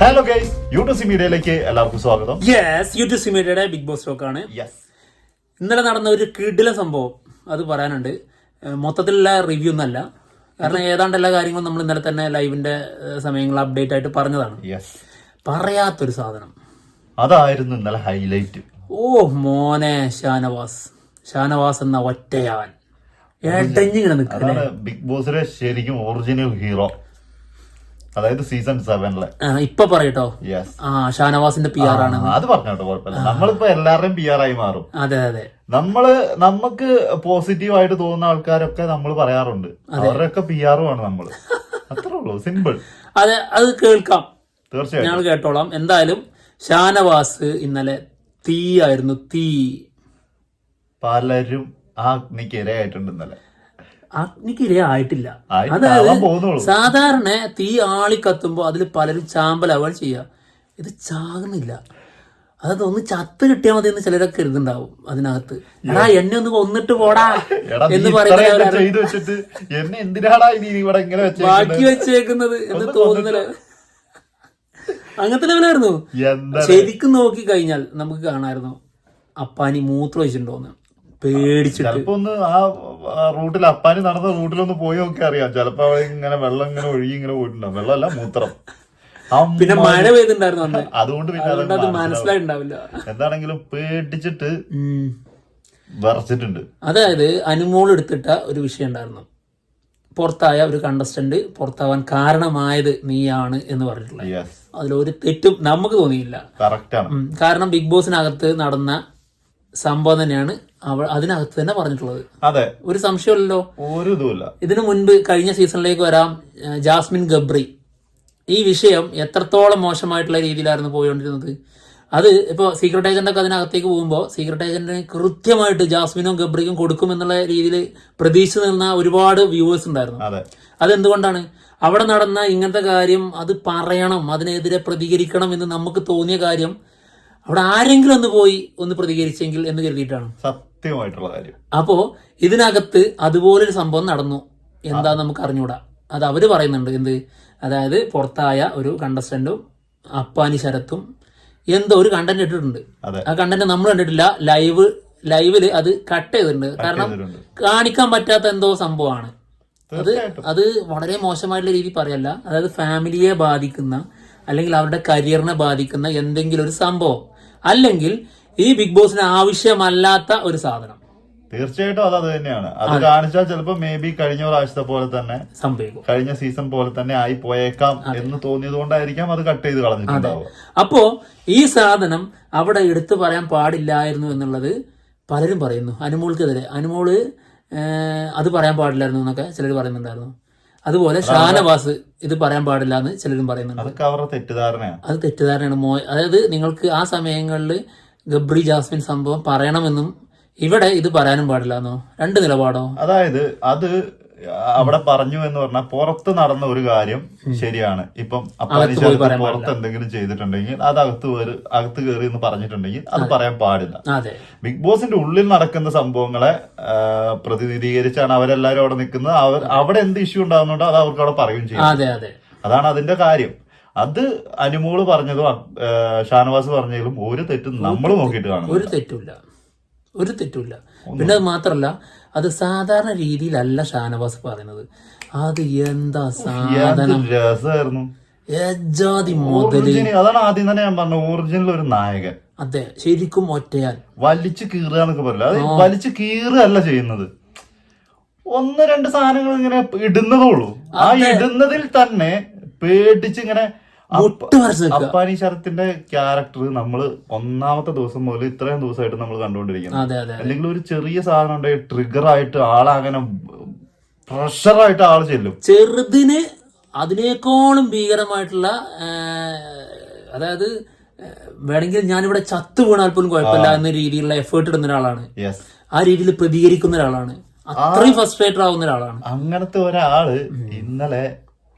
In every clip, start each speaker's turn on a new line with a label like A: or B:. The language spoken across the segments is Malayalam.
A: ഹലോ ഗൈസ്, യൂട്യൂബ് മീഡിയയിലേക്ക് എല്ലാവർക്കും സ്വാഗതം.
B: യെസ്, യൂട്യൂബ് മീഡിയയുടെ ബിഗ് ബോസ് ടോക്ക് ആണ്. ഇന്നലെ നടന്ന ഒരു കിടിലൻ സംഭവം അത് പറയാനുണ്ട്. മൊത്തത്തിലുള്ള റിവ്യൂ ഒന്നല്ല, കാരണം ഏതാണ്ട് എല്ലാ കാര്യങ്ങളും നമ്മൾ ഇന്നലെ തന്നെ ലൈവിന്റെ സമയങ്ങളിൽ അപ്ഡേറ്റ് ആയിട്ട് പറഞ്ഞതാണ്. പറയാത്തൊരു സാധനം
A: അതായിരുന്നു ഇന്നലെ ഹൈലൈറ്റ്.
B: ഓ മോനെ, ഷാനവാസ് എന്ന ഒറ്റയാൻ ഏട്ടഞ്ഞിങ്ങനെ നിൽക്കുന്നത്.
A: ബിഗ് ബോസിലെ ശരിക്കും ഒറിജിനൽ ഹീറോ, അതായത് സീസൺ 7
B: ഇപ്പൊ പറയട്ടോ. ഷാനവാസിന്റെ PR ആണ്
A: അത് പറഞ്ഞോട്ടോ, കുഴപ്പമില്ല. നമ്മളിപ്പോ എല്ലാവരുടെയും PR ആയി മാറും.
B: അതെ അതെ,
A: നമുക്ക് പോസിറ്റീവ് ആയിട്ട് തോന്നുന്ന ആൾക്കാരൊക്കെ നമ്മൾ പറയാറുണ്ട്, അവരുടെയൊക്കെ PR ആണ് നമ്മള്. അത്രേ ഉള്ളൂ, സിമ്പിൾ.
B: അതെ, അത് കേൾക്കാം,
A: തീർച്ചയായും
B: ഞങ്ങൾ കേട്ടോളാം. എന്തായാലും ഷാനവാസ് ഇന്നലെ തീയായിരുന്നു, തീ.
A: പലരും ആ അഗ്നിക്ക് ഇരയായിട്ടുണ്ട് ഇന്നലെ.
B: അഗ്നിക്കിരയായിട്ടില്ല. അതായത് സാധാരണ തീ ആളി കത്തുമ്പോ അതിൽ പലരും ചാമ്പലാവുകയാണ് ചെയ്യുക. ഇത് ചാകുന്നില്ല. അതായത് ഒന്ന് ചത്ത് കിട്ടിയാൽ മതി എന്ന് ചിലരൊക്കെ കരുതുണ്ടാവും അതിനകത്ത്. എടാ എന്നെ ഒന്ന് കൊന്നിട്ട് പോടാ എന്ന് പറയുന്നത് ബാക്കി വെച്ചേക്കുന്നത് എന്ന് തോന്നുന്നില്ല. അങ്ങനത്തെ ലെവലായിരുന്നു. ശരിക്കും നോക്കി കഴിഞ്ഞാൽ നമുക്ക് കാണായിരുന്നു അപ്പാനി മൂത്രം വെച്ചിട്ടുണ്ടോന്ന്. പേടിച്ചിട്ട്
A: ചിലപ്പോ ഒന്ന് ആ റൂട്ടിൽ അപ്പാനി നടന്ന റൂട്ടിലൊന്ന് പോയി നോക്കി അറിയാം. ചിലപ്പോ ഇങ്ങനെ വെള്ളം ഇങ്ങനെ ഒഴുകി ഇങ്ങനെ പോയിട്ടുണ്ടാവും. വെള്ളമല്ല, മൂത്രം.
B: പിന്നെ മഴ പെയ്തിട്ടുണ്ടായിരുന്നു
A: അതുകൊണ്ട് പിന്നെ
B: അത് മനസ്സിലായിട്ടുണ്ടാവില്ല.
A: എന്താണെങ്കിലും പേടിച്ചിട്ട് വിറച്ചിട്ടുണ്ട്.
B: അതായത് അനുമോൾ എടുത്തിട്ട ഒരു വിഷയം ഉണ്ടായിരുന്നു. പുറത്തായ ഒരു കണ്ടസ്റ്റന്റ് പുറത്താവാൻ കാരണമായത് നീയാണ് എന്ന് പറഞ്ഞിട്ടുള്ളത്. അതിലൊരു തെറ്റും നമുക്ക് തോന്നിയില്ല. കാരണം ബിഗ് ബോസിനകത്ത് നടന്ന സംഭവം തന്നെയാണ് അതിനകത്ത് തന്നെ പറഞ്ഞിട്ടുള്ളത്.
A: അതെ,
B: ഒരു സംശയമില്ലല്ലോ,
A: ഒരു ഇതുമില്ല.
B: ഇതിനു മുൻപ് കഴിഞ്ഞ സീസണിലേക്ക് വരാം, ജാസ്മിൻ ഗബ്രി ഈ വിഷയം എത്രത്തോളം മോശമായിട്ടുള്ള രീതിയിലായിരുന്നു പോയിക്കൊണ്ടിരുന്നത്. അത് ഇപ്പോൾ സീക്രട്ട് ഏജന്റ് ഒക്കെ അതിനകത്തേക്ക് പോകുമ്പോൾ സീക്രട്ട് ഏജന്റിന് കൃത്യമായിട്ട് ജാസ്മിനും ഗബ്രിക്കും കൊടുക്കുമെന്നുള്ള രീതിയിൽ പ്രതീക്ഷിച്ച് നിന്ന ഒരുപാട് വ്യൂവേഴ്സ് ഉണ്ടായിരുന്നു. അതെന്തുകൊണ്ടാണ്? അവിടെ നടന്ന ഇങ്ങനത്തെ കാര്യം അത് പറയണം, അതിനെതിരെ പ്രതികരിക്കണം എന്ന് നമുക്ക് തോന്നിയ കാര്യം അവിടെ ആരെങ്കിലും ഒന്ന് പ്രതികരിച്ചെങ്കിൽ എന്ന് കരുതിയിട്ടാണ്.
A: സത്യമായിട്ടുള്ള കാര്യം.
B: അപ്പോ ഇതിനകത്ത് അതുപോലൊരു സംഭവം നടന്നു. എന്താ നമുക്ക് അറിഞ്ഞൂടാ. അത് അവര് പറയുന്നുണ്ട്. എന്ത്? അതായത് പുറത്തായ ഒരു കണ്ടസ്റ്റന്റും അപ്പാനി ശരത്തും എന്തോ ഒരു കണ്ടന്റ് ഇട്ടിട്ടുണ്ട്. ആ കണ്ടന്റ് നമ്മൾ കണ്ടിട്ടില്ല. ലൈവില് അത് കട്ട് ചെയ്തിട്ടുണ്ട്. കാരണം കാണിക്കാൻ പറ്റാത്ത എന്തോ സംഭവമാണ് അത് വളരെ മോശമായിട്ടുള്ള രീതി പറയല്ല. അതായത് ഫാമിലിയെ ബാധിക്കുന്ന അല്ലെങ്കിൽ അവരുടെ കരിയറിനെ ബാധിക്കുന്ന എന്തെങ്കിലും ഒരു സംഭവം, അല്ലെങ്കിൽ ഈ ബിഗ് ബോസിന് ആവശ്യമല്ലാത്ത ഒരു സാധനം.
A: തീർച്ചയായിട്ടും അത് തന്നെയാണ്. അത് കാണിച്ചാൽ ചിലപ്പോ മേ ബി കഴിഞ്ഞ പ്രാവശ്യത്തെ പോലെ തന്നെ
B: സംഭവിക്കും,
A: കഴിഞ്ഞ സീസൺ പോലെ തന്നെ ആയി പോയേക്കാം എന്ന് തോന്നിയത് കൊണ്ടായിരിക്കാം അത് കട്ട് ചെയ്ത് കളഞ്ഞിട്ടുണ്ടാവുക.
B: അപ്പോ ഈ സാധനം അവിടെ എടുത്തു പറയാൻ പാടില്ലായിരുന്നു എന്നുള്ളത് പലരും പറയുന്നു. അനുമോൾക്കെതിരെ അനുമോള് അത് പറയാൻ പാടില്ലായിരുന്നു എന്നൊക്കെ ചിലർ പറയുന്നുണ്ടായിരുന്നു. അതുപോലെ ഷാനവാസ് ഇത് പറയാൻ പാടില്ല എന്ന് ചിലരും പറയുന്നുണ്ട്.
A: അതൊക്കെ അവരുടെ തെറ്റിദ്ധാരണയാണ്.
B: അത് തെറ്റിദ്ധാരണയാണ്. അതായത് നിങ്ങൾക്ക് ആ സമയങ്ങളിൽ ഗബ്രി ജാസ്മിൻ സംഭവം പറയണമെന്നും ഇവിടെ ഇത് പറയാനും പാടില്ല എന്നോ രണ്ട് നിലപാടോ?
A: അതായത് അത് അവിടെ പറഞ്ഞു എന്ന് പറഞ്ഞാൽ പുറത്ത് നടന്ന ഒരു കാര്യം ശരിയാണ്. ഇപ്പം പുറത്ത് എന്തെങ്കിലും ചെയ്തിട്ടുണ്ടെങ്കിൽ അത് അകത്ത് കയറി എന്ന് പറഞ്ഞിട്ടുണ്ടെങ്കിൽ അത് പറയാൻ പാടില്ല. ബിഗ് ബോസിന്റെ ഉള്ളിൽ നടക്കുന്ന സംഭവങ്ങളെ പ്രതിനിധീകരിച്ചാണ് അവരെല്ലാരും അവിടെ നിൽക്കുന്നത്. അവിടെ എന്ത് ഇഷ്യൂ ഉണ്ടാകുന്നുണ്ടോ അത് അവർക്ക് അവിടെ പറയുകയും ചെയ്യും. അതാണ് അതിന്റെ കാര്യം. അത് അനുമോള് പറഞ്ഞതും ഷാനവാസ് പറഞ്ഞതിലും ഒരു തെറ്റും നമ്മൾ നോക്കിയിട്ട് കാണും.
B: ഒരു തെറ്റുമില്ല. പിന്നെ അത് മാത്രല്ല, അത് സാധാരണ രീതിയിലല്ല ഷാനവാസ് പറയുന്നത്. അത് എന്താ സാധനം,
A: രസമായിരുന്നു. അതാണ് ആദ്യം തന്നെ ഞാൻ പറഞ്ഞു, ഒറിജിനൽ ഒരു നായകൻ.
B: അതെ, ശരിക്കും ഒറ്റയാൻ.
A: വലിച്ചു കീറുക എന്നൊക്കെ പറയില്ല, അത് വലിച്ചു കീറുകയല്ല ചെയ്യുന്നത്. ഒന്ന് രണ്ട് സാധനങ്ങൾ ഇങ്ങനെ ഇടുന്നതേ ഉള്ളൂ. ആ ഇടുന്നതിൽ തന്നെ പേടിച്ച് ഇങ്ങനെ. അപ്പാനി ശരത്തിന്റെ ക്യാരക്ടർ നമ്മള് ഒന്നാമത്തെ ദിവസം മുതൽ ഇത്രയും ദിവസമായിട്ട് നമ്മൾ കണ്ടുകൊണ്ടിരിക്കുന്നത്. അല്ലെങ്കിൽ ഒരു ചെറിയ സാധനം ഉണ്ടെങ്കിൽ ട്രിഗർ ആയിട്ട് ആളങ്ങനെ പ്രഷറായിട്ട് ആള് ചെല്ലും.
B: ചെറുതിന് അതിനേക്കാളും ഭീകരമായിട്ടുള്ള, അതായത് വേണമെങ്കിൽ ഞാനിവിടെ ചത്തു വീണാൽ പോലും കുഴപ്പമില്ല എന്ന രീതിയിലുള്ള എഫേർട്ട് ഇടുന്ന ഒരാളാണ്. ആ രീതിയിൽ പ്രതികരിക്കുന്ന ഒരാളാണ്. അത്രയും ഫ്രസ്ട്രേറ്റഡ് ആവുന്ന ഒരാളാണ്.
A: അങ്ങനത്തെ ഒരാള് ഇന്നലെ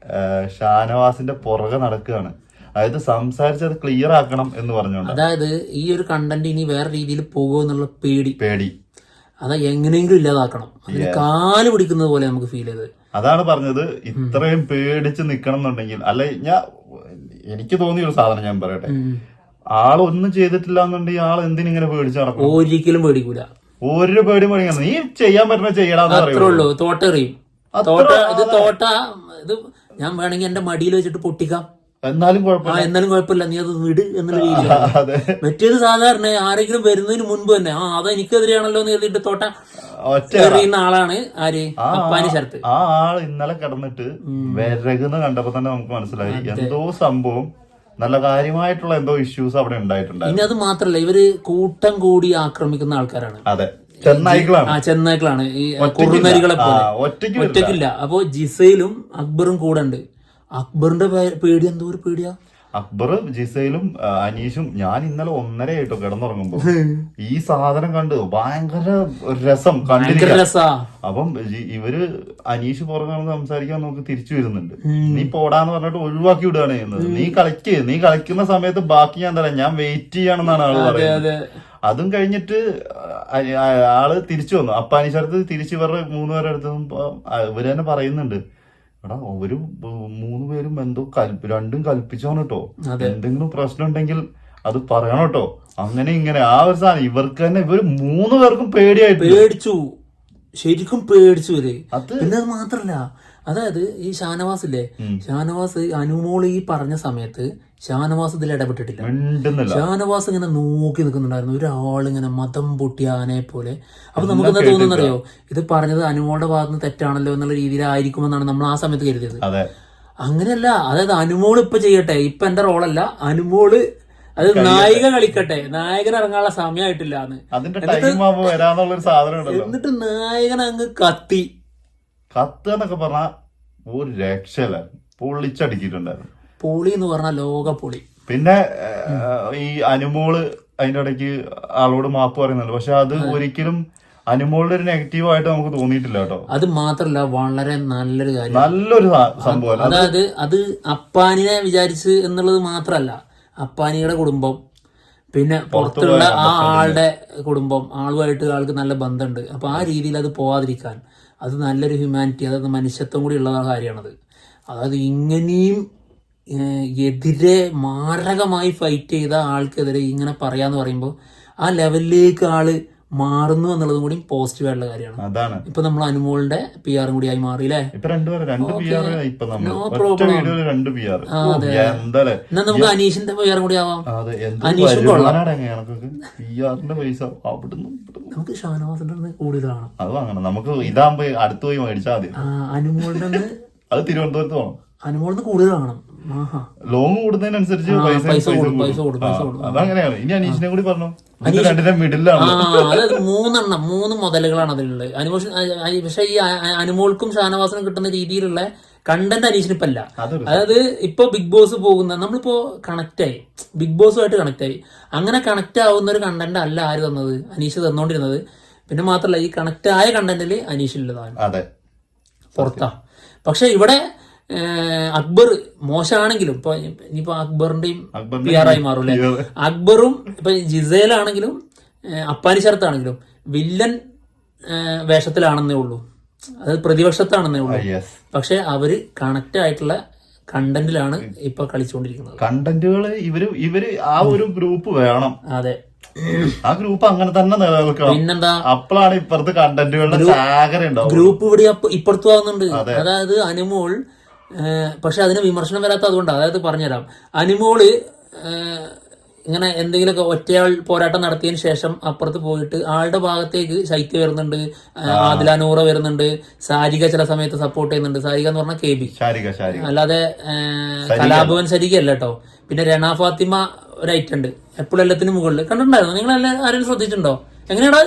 A: ഷാനവാസിന്റെ പുറകെ നടക്കുകയാണ്. അതായത് സംസാരിച്ചത് ക്ലിയർ ആക്കണം എന്ന് പറഞ്ഞോണ്ട്.
B: അതായത് ഈ ഒരു കണ്ടന്റ് ഇനി വേറെ രീതിയിൽ പോകുമോ എന്നുള്ള പേടി അത് എങ്ങനെയെങ്കിലും ഇല്ലാതാക്കണം. അതിന് കാല് പിടിക്കുന്നത് പോലെ നമുക്ക് ഫീൽ ചെയ്തത്.
A: അതാണ് പറഞ്ഞത്, ഇത്രയും പേടിച്ച് നിക്കണം എന്നുണ്ടെങ്കിൽ. അല്ല, എനിക്ക് തോന്നിയ ഒരു സാധനം ഞാൻ പറയട്ടെ, ആളൊന്നും ചെയ്തിട്ടില്ല എന്നുണ്ടെങ്കിൽ ആൾ എന്തിനിങ്ങനെ പേടിച്ച് നടക്കും?
B: ഒരിക്കലും പേടിക്കൂല,
A: ഒരു പേടി പേടിക്കണം. നീ ചെയ്യാൻ പറ്റുന്ന ചെയ്യണമെന്ന്
B: അത്രേ ഉള്ളൂ. തോട്ടെറിയും. തോട്ട ഇത് ഞാൻ വേണമെങ്കിൽ എന്റെ മടിയിൽ വെച്ചിട്ട് പൊട്ടിക്കാം,
A: എന്നാലും
B: കുഴപ്പമില്ല, നീ അത് വിട് എന്നുള്ള രീതിയിലാണ്. മറ്റേത് സാധാരണ ആരെങ്കിലും വരുന്നതിന് മുൻപ് തന്നെ അത് എനിക്കെതിരെയാണല്ലോ എന്ന് കരുതിയിട്ട് തോട്ട എറിയുന്ന ആളാണ് ആര്? അപ്പാനി ശരത്ത്.
A: ആ ആള് ഇന്നലെ കിടന്നിട്ട് വിരകുന്ന കണ്ടപ്പോ തന്നെ നമുക്ക് മനസ്സിലായി എന്തോ സംഭവം, നല്ല കാര്യമായിട്ടുള്ള എന്തോ ഇഷ്യൂസ് അവിടെ ഉണ്ടായിട്ടുണ്ട്.
B: ഇനി അത് മാത്രല്ല, ഇവര് കൂട്ടം കൂടി ആക്രമിക്കുന്ന ആൾക്കാരാണ്.
A: അതെ, ചെന്നായ്ക്കളാണ്.
B: ഈ കുറുനരികളെ പോലെ ഒറ്റയ്ക്കില്ല. അപ്പൊ ജിസയിലും അക്ബറും കൂടെ ഉണ്ട്. അക്ബറിന്റെ പേടി എന്തോ ഒരു പേടിയാ.
A: അക്ബർ, ജിസയിലും അനീഷും. ഞാൻ ഇന്നലെ 1:30 ആയിട്ടോ കിടന്നുറങ്ങുമ്പോ ഈ സാധനം കണ്ട് ഭയങ്കര രസം കണ്ടിരിക്കാൻ. അപ്പം ഇവര് അനീഷ് പുറകെ സംസാരിക്കാൻ നമുക്ക് തിരിച്ചു വരുന്നുണ്ട്. നീ പോടാന്ന് പറഞ്ഞിട്ട് ഒഴിവാക്കി വിടുകയാണ് ചെയ്യുന്നത്. നീ കളിക്കുന്ന സമയത്ത് ബാക്കി ഞാൻ തരാം, ഞാൻ വെയിറ്റ് ചെയ്യാണെന്നാണ് ആള് പറയുന്നത്. അതും കഴിഞ്ഞിട്ട് ആള് തിരിച്ചു വന്നു. അപ്പാനി ശരത്ത് തിരിച്ചു ഇവരുടെ 3 പേരെ അടുത്തപ്പോ ഇവര് തന്നെ പറയുന്നുണ്ട്, എടാ ഒരു 3 പേരും എന്തോ രണ്ടും കൽപ്പിച്ചോണ് കേട്ടോ, എന്തെങ്കിലും പ്രശ്നം ഉണ്ടെങ്കിൽ അത് പറയണം കേട്ടോ, അങ്ങനെ ഇങ്ങനെ. ആ ഒരു സാധനം ഇവർക്ക് തന്നെ, ഇവര് 3 പേർക്കും പേടിച്ചു,
B: ശരിക്കും പേടിച്ചു ഇവര്. പിന്നെ അത് മാത്രല്ല, അതായത് ഈ ഷാനവാസ് ഇല്ലേ, ഷാനവാസ് അനുമോൾ ഈ പറഞ്ഞ സമയത്ത് ഷാനവാസ് ഇതിൽ ഇടപെട്ടിട്ടില്ല. ഷാനവാസ് ഇങ്ങനെ നോക്കി നിൽക്കുന്നുണ്ടായിരുന്നു, ഒരാളിങ്ങനെ മതം പൊട്ടിയ ആനയെ പോലെ. അപ്പൊ നമുക്ക് എന്താ തോന്നുന്നറിയോ, ഇത് പറഞ്ഞത് അനുമോളുടെ ഭാഗത്ത് നിന്ന് തെറ്റാണല്ലോ എന്നുള്ള രീതിയിലായിരിക്കുമെന്നാണ് നമ്മൾ ആ സമയത്ത് കരുതിയത്. അങ്ങനെയല്ല, അതായത് അനുമോൾ ഇപ്പൊ ചെയ്യട്ടെ, ഇപ്പൊ എന്റെ റോളല്ല, അനുമോള് അത് നായിക കളിക്കട്ടെ, നായകൻ ഇറങ്ങാനുള്ള സമയമായിട്ടില്ല എന്നിട്ട് നായകൻ അങ്ങ് കത്തുന്നൊക്കെ
A: പറഞ്ഞ ഒരു രക്ഷയില്ല, പൊള്ളിച്ചടിക്കിട്ടുണ്ടായിരുന്നു.
B: പൊളി എന്ന് പറഞ്ഞാൽ ലോക പൊളി.
A: പിന്നെ ഈ അനുമോള് അതിന്റെ ഇടയ്ക്ക് ആളോട് മാപ്പ് പറയുന്നുണ്ട്, പക്ഷെ അത് ഒരിക്കലും അനുമോളുടെ ഒരു നെഗറ്റീവ് ആയിട്ട് നമുക്ക് തോന്നിയിട്ടില്ല കേട്ടോ.
B: അത് മാത്രല്ല, വളരെ നല്ലൊരു കാര്യം,
A: നല്ലൊരു സംഭവം.
B: അതായത് അത് അപ്പാനിനെ വിചാരിച്ച് എന്നുള്ളത് മാത്രല്ല, അപ്പാനിയുടെ കുടുംബം, പിന്നെ പുറത്തുള്ള ആ ആളുടെ കുടുംബം, ആളുമായിട്ട് ആൾക്ക് നല്ല ബന്ധമുണ്ട്. അപ്പൊ ആ രീതിയിൽ അത് പോവാതിരിക്കാൻ, അത് നല്ലൊരു ഹ്യൂമാനിറ്റി, അതായത് മനുഷ്യത്വം കൂടി ഉള്ള കാര്യമാണത്. അതായത് ഇങ്ങനെയും എതിരെ മാരകമായി ഫൈറ്റ് ചെയ്ത ആൾക്കെതിരെ ഇങ്ങനെ പറയാന്ന് പറയുമ്പോൾ ആ ലെവലിലേക്ക് ആള് മാറുന്നു എന്നുള്ളതും കൂടി പോസിറ്റീവ് ആയിട്ടുള്ള കാര്യമാണ്.
A: അതാണ്
B: ഇപ്പൊ നമ്മൾ അനുമോളുടെ PR കൂടി ആയി മാറിയില്ലേ. എന്നാ നമുക്ക് അനീഷിന്റെ PR കൂടി ആവാം. അനീഷും കൊള്ളാം. നമുക്ക് ഷാനവാസിന്റെ കൂടുതലാണ്.
A: അത് വാങ്ങണം, നമുക്ക് ഇതാകുമ്പോ അടുത്ത് പോയി മേടിച്ചാൽ മതി.
B: അനുമോളുടെ
A: അത് തിരുവനന്തപുരത്ത് പോകണം.
B: അനുമോളിന് കൂടുതൽ കാണണം.
A: ലോങ് കൂടുന്നതിനനുസരിച്ച് പൈസ കൊടുക്കും. അതങ്ങനെയാണ്. ഇനി അനീഷിനെ കൂടി പറഞ്ഞു,
B: അതായത് 3 മുതലുകളാണ് അതിലുള്ളത്. പക്ഷെ ഈ അനുമോൾക്കും ഷാനവാസിനും കിട്ടുന്ന രീതിയിലുള്ള കണ്ടന്റ് അനീഷിനിപ്പല്ല. അതായത് ഇപ്പൊ ബിഗ് ബോസ് പോകുന്ന, നമ്മളിപ്പോ കണക്റ്റായി, ബിഗ് ബോസുമായിട്ട് കണക്റ്റായി. അങ്ങനെ കണക്ട് ആവുന്ന ഒരു കണ്ടന്റ് അല്ല ആര് തന്നത്, അനീഷ് തന്നോണ്ടിരുന്നത്. പിന്നെ മാത്രല്ല, ഈ കണക്ട് ആയ കണ്ടന്റില് അനീഷിലുള്ളതാണ്, പുറത്താ. പക്ഷെ ഇവിടെ അക്ബർ മോശമാണെങ്കിലും, ഇപ്പൊ ഇനിയിപ്പോ അക്ബറിന്റെയും PR ആയി മാറൂലേ. അക്ബറും ഇപ്പൊ ജിസയിലാണെങ്കിലും അപ്പാനി ശരത്താണെങ്കിലും വില്ലൻ വേഷത്തിലാണെന്നേ ഉള്ളൂ, അത് പ്രതിപക്ഷത്താണെന്നേ ഉള്ളൂ. പക്ഷെ അവര് കണക്ട് ആയിട്ടുള്ള കണ്ടന്റിലാണ് ഇപ്പൊ കളിച്ചുകൊണ്ടിരിക്കുന്നത്.
A: കണ്ടന്റുകള് ഇവര് ആ ഒരു ഗ്രൂപ്പ് വേണം.
B: അതെ,
A: ആ ഗ്രൂപ്പ് അങ്ങനെ തന്നെ നിലനിൽക്കണം.
B: പിന്നെന്താ,
A: അപ്പോഴാണ് ഇപ്പുറത്ത് കണ്ടന്റുകളുടെ
B: ഗ്രൂപ്പ് ഇവിടെ ഇപ്പുറത്തു ആവുന്നുണ്ട്. അതായത് അനുമോൾ, പക്ഷെ അതിന് വിമർശനം വരാത്ത അതുകൊണ്ടാണ്. അതായത് പറഞ്ഞുതരാം, അനുമോള് ഇങ്ങനെ എന്തെങ്കിലുമൊക്കെ ഒറ്റയാൾ പോരാട്ടം നടത്തിയതിന് ശേഷം അപ്പുറത്ത് പോയിട്ട് ആളുടെ ഭാഗത്തേക്ക് ശൈത്യ വരുന്നുണ്ട്, ആദില നൂറ വരുന്നുണ്ട്, സാരിക ചില സമയത്ത് സപ്പോർട്ട് ചെയ്യുന്നുണ്ട്. സാരിക എന്ന് പറഞ്ഞാൽ KB, അല്ലാതെ കലാഭവൻ സരിക അല്ല കേട്ടോ. പിന്നെ രണ ഫാത്തിമ ഒരു ഐറ്റം ഉണ്ട്, എപ്പോഴും എല്ലാത്തിനും മുകളിൽ. കണ്ടിട്ടുണ്ടായിരുന്നു നിങ്ങൾ? ആരെങ്കിലും ശ്രദ്ധിച്ചിട്ടുണ്ടോ? എങ്ങനെയാടാ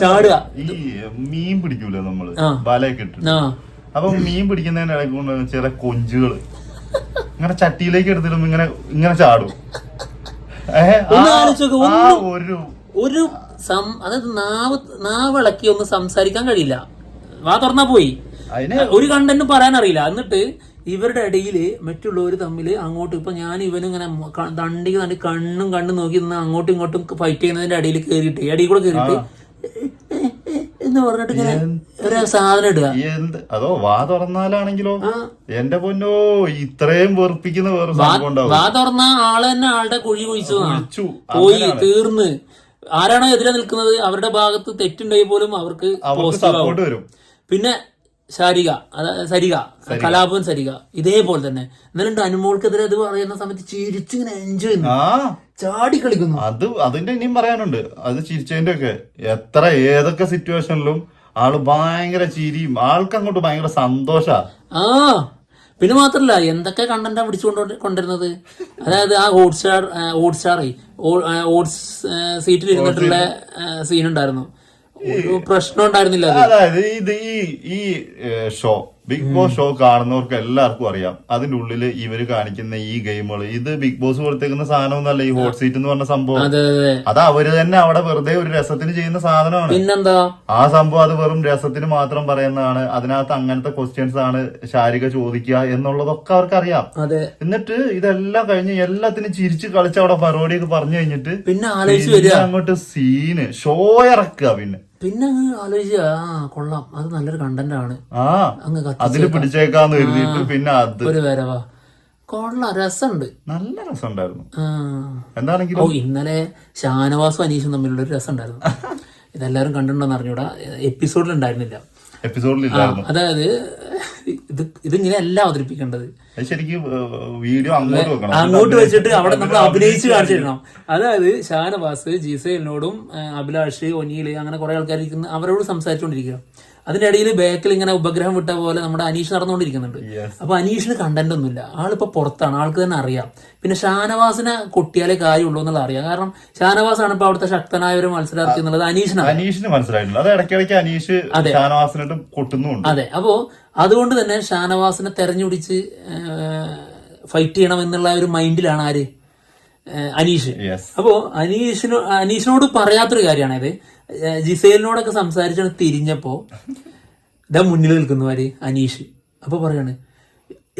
B: ചാടുക?
A: ഈ മീൻ പിടിക്കൂല നമ്മള്, വലയൊക്കെ ഇട്ട്. അപ്പൊ മീൻ പിടിക്കുന്നതിന്റെ ഇടയ്ക്ക് ചില കൊഞ്ചുകള് ഇങ്ങനെ ചട്ടിയിലേക്ക് എടുത്തിടും, ഇങ്ങനെ ചാടും.
B: ഒരു അതായത് നാവിളക്കി ഒന്ന് സംസാരിക്കാൻ കഴിയില്ല, വാ തുറന്നാ പോയി. ഒരു കണ്ടന്റ് പറയാൻ അറിയില്ല. എന്നിട്ട് ഇവരുടെ ഇടയിൽ മറ്റുള്ളവർ തമ്മിൽ അങ്ങോട്ടും, ഇപ്പൊ ഞാൻ ഇവനും ഇങ്ങനെ ദണ്ടി കണ്ണും നോക്കി നിന്ന് അങ്ങോട്ടും ഇങ്ങോട്ടും ഫൈറ്റ് ചെയ്യുന്നതിന്റെ ഇടയിൽ കയറിയിട്ട്, ഇടയിൽ കൂടെ കയറിയിട്ട് എന്ന് പറഞ്ഞിട്ട് ഇങ്ങനെ ഒരു സാധനം ഇടുക.
A: അതോ വാ തുറന്നാലാണെങ്കിലോ എന്റെ പൊന്നോ ഇത്രയും വെറുപ്പിക്കുന്ന വേറെ സംഭവം ഉണ്ടാവും.
B: വാ തുറന്ന ആള് തന്നെ ആളുടെ കുഴി കുഴിച്ചു പോയി തീർന്ന്. ആരാണോ എതിരെ നിൽക്കുന്നത് അവരുടെ ഭാഗത്ത് തെറ്റുണ്ടെങ്കിൽ പോലും അവർക്ക്
A: സപ്പോർട്ട് വരും.
B: പിന്നെ സരിക കലാപൻ സരിക ഇതേപോലെ തന്നെ എന്നാലും അനുമോൾക്കെതിരെ അത് പറയുന്ന സമയത്ത് ചിരിച്ചിങ്ങനെ എൻജോയ് ചെയ്യുന്നു, ചാടി കളിക്കുന്നു.
A: അതിന്റെ ഇനിയും പറയാനുണ്ട്. അത് ചിരിച്ചതിന്റെ ഒക്കെ ഏതൊക്കെ സിറ്റുവേഷനിലും ആള് ഭയങ്കര ചിരിയും ആൾക്ക് അങ്ങോട്ട് ഭയങ്കര സന്തോഷാ.
B: പിന്നെ മാത്രല്ല എന്തൊക്കെ കണ്ടന്റാ കൊണ്ടിരുന്നത്. അതായത് ആ ഓട്സ് സീറ്റിൽ ഇരുന്നിട്ടുള്ള സീൻ ഉണ്ടായിരുന്നു, ഒരു പ്രശ്നം ഉണ്ടായിരുന്നില്ല.
A: അതായത് ഈ ഷോ ബിഗ് ബോസ് ഷോ കാണുന്നവർക്ക് എല്ലാവർക്കും അറിയാം അതിന്റെ ഉള്ളില് ഇവര് കാണിക്കുന്ന ഈ ഗെയിമുകൾ ഇത് ബിഗ് ബോസ് കൊടുത്തേക്കുന്ന സാധനമൊന്നല്ല. ഈ ഹോട്ട് സീറ്റ് എന്ന് പറഞ്ഞ സംഭവം അത് അവര് തന്നെ അവിടെ വെറുതെ ഒരു രസത്തിന് ചെയ്യുന്ന സാധനമാണ്.
B: പിന്നെന്താ
A: ആ സംഭവം അത് വെറും രസത്തിന് മാത്രം പറയുന്നതാണ്. അതിനകത്ത് അങ്ങനത്തെ ക്വസ്റ്റ്യൻസ് ആണ് ശാരിക ചോദിക്കുക എന്നുള്ളതൊക്കെ അവർക്കറിയാം. എന്നിട്ട് ഇതെല്ലാം കഴിഞ്ഞ് എല്ലാത്തിനും ചിരിച്ച് കളിച്ച് അവിടെ പരിപാടിയൊക്കെ പറഞ്ഞു കഴിഞ്ഞിട്ട്
B: പിന്നെ
A: അങ്ങോട്ട് സീന് ഷോ ഇറക്കുക.
B: പിന്നെ ആലോചിച്ച കൊള്ളാം, അത് നല്ലൊരു കണ്ടന്റ് ആണ്,
A: അതില് പിടിച്ചേക്കാന്ന് കരുതിയിട്ട് പിന്നെ
B: ഒരു വരവാ കൊള്ളാം, രസമുണ്ട്,
A: നല്ല രസമുണ്ടായിരുന്നു. എന്താണെങ്കിലും
B: ഇന്നലെ ഷാനവാസും അനീഷും തമ്മിലുള്ള ഒരു രസം ഉണ്ടായിരുന്നു. ഇതെല്ലാരും കണ്ടിട്ടുണ്ടോന്ന് അറിഞ്ഞൂടാ, എപ്പിസോഡിൽ ഉണ്ടായിരുന്നില്ല. അതായത് ഇതിങ്ങനെ അല്ല അവതരിപ്പിക്കേണ്ടത്,
A: ശരിക്കും വീഡിയോ
B: അങ്ങോട്ട് വെച്ചിട്ട് അവിടെ നമ്മൾ അഭിനയിച്ച് കാണിച്ചിടണം. അതായത് ഷാനവാസ് ജിസേലിനോടും അഭിലാഷ് ഒനീല് അങ്ങനെ കുറെ ആൾക്കാർ ഇരിക്കുന്ന അവരോട് സംസാരിച്ചുകൊണ്ടിരിക്കുക. അതിന്റെ ഇടയിൽ ബാക്കിൽ ഇങ്ങനെ ഉപഗ്രഹം വിട്ട പോലെ നമ്മുടെ അനീഷ് നടന്നുകൊണ്ടിരിക്കുന്നുണ്ട്. അപ്പൊ അനീഷിന് കണ്ടന്റ് ഒന്നുമില്ല, ആളിപ്പോ പുറത്താണ്, ആൾക്ക് തന്നെ അറിയാം. പിന്നെ ഷാനവാസിനെ കൊട്ടിയാലേ കാര്യമുള്ളൂ എന്നുള്ളത് അറിയാം. കാരണം ഷാനവാസാണ് ഇപ്പൊ അവിടുത്തെ ശക്തനായ ഒരു മത്സരാർത്ഥി എന്നുള്ളത്
A: അനീഷിന് മനസ്സിലായിട്ടുണ്ട്. അത് ഇടയ്ക്കിടയ്ക്ക് അനീഷ് ഷാനവാസിനായിട്ട് കൊട്ടുന്നുണ്ട്.
B: അതെ, അപ്പോ അതുകൊണ്ട് തന്നെ ഷാനവാസിനെ തെരഞ്ഞുപിടിച്ച് ഫൈറ്റ് ചെയ്യണം എന്നുള്ള ഒരു മൈൻഡിലാണ് ആര്, അനീഷ്. അപ്പോ അനീഷിനോട് പറയാത്തൊരു കാര്യമാണത്. ജിസേലിനോടൊക്കെ സംസാരിച്ചാണ് തിരിഞ്ഞപ്പോ ഇതാ മുന്നിൽ നിൽക്കുന്നവര് അനീഷ്. അപ്പൊ പറയാണ്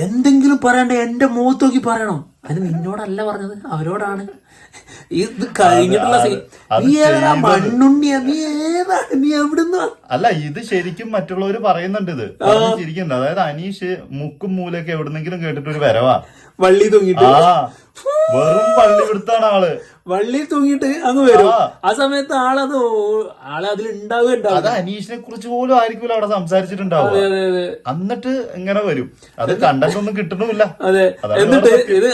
B: എന്തെങ്കിലും പറയണ്ട, എന്റെ മുഖത്ത് നോക്കി പറയണം. അത് നിന്നോടല്ല പറഞ്ഞത്, അവരോടാണ്. ഇത് കഴിഞ്ഞിട്ടുള്ള മണ്ണുണ്ണിയ നീ ഏതാണ്, നീ എവിടുന്ന
A: അല്ല. ഇത് ശരിക്കും മറ്റുള്ളവര് പറയുന്നുണ്ട്, ഇത് ചിരിക്കുന്നുണ്ട്. അതായത് അനീഷ് മുക്കും മൂലൊക്കെ എവിടുന്നെങ്കിലും കേട്ടിട്ട് ഒരു വരവാ,
B: വള്ളി തൂങ്ങിട്ട്
A: വെറും വള്ളി കൊടുത്താണ് ആള്,
B: വള്ളി തൂങ്ങിട്ട് അങ്ങ് വരും. ആ സമയത്ത് ആളെ അതിലുണ്ടാവുക.
A: അത് അനീഷിനെ കുറിച്ച് പോലും ആയിരിക്കും അവിടെ സംസാരിച്ചിട്ടുണ്ടാവും. എന്നിട്ട് ഇങ്ങനെ വരും, അത് കണ്ടന്റ് ഒന്നും കിട്ടണമില്ല.
B: അതെ, എന്നിട്ട് ഇത്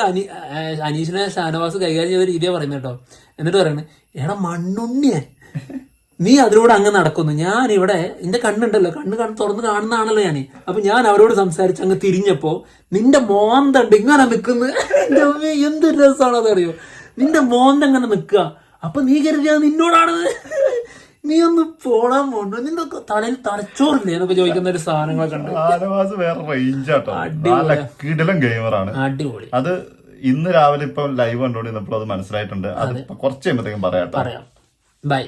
B: അനീഷിനെ ഷാനവാസ് കൈകാര്യം ചെയ്ത രീതിയാ പറയുന്നത് കേട്ടോ. എന്നിട്ട് പറയുന്നത് എടാ മണ്ണുണ്ണിയെ, നീ അതിലൂടെ അങ്ങ് നടക്കുന്നു, ഞാൻ ഇവിടെ എന്റെ കണ്ണുണ്ടല്ലോ, കണ്ണ് തുറന്ന് കാണുന്നതാണല്ലോ ഞാൻ. അപ്പൊ ഞാൻ അവരോട് സംസാരിച്ച് അങ്ങ് തിരിഞ്ഞപ്പോ നിന്റെ മോന്തണ്ട് ഇങ്ങനെ നിൽക്കുന്നത്. എന്ത് രസമാണത് അറിയോ, നിന്റെ മോന്ത അങ്ങനെ നിക്കുക. അപ്പൊ നീ കരുതിയാ നിന്നോടാണ്, നീ ഒന്ന് പോടാൻ പോണ്ടോ, നിന്റെ തലയിൽ തലച്ചോറില്ലേ എന്നൊക്കെ ചോദിക്കുന്ന ഒരു സാധനങ്ങളൊക്കെ ഉണ്ട്.
A: അടിപൊളി. അത് ഇന്ന് രാവിലെ ഇപ്പൊ ലൈവ് കണ്ടോണ്ടിരുന്നപ്പോൾ അത് മനസ്സിലായിട്ടുണ്ട്. അത് കുറച്ച് കഴിയുമ്പോഴത്തേക്കും പറയാം.
B: ബൈ.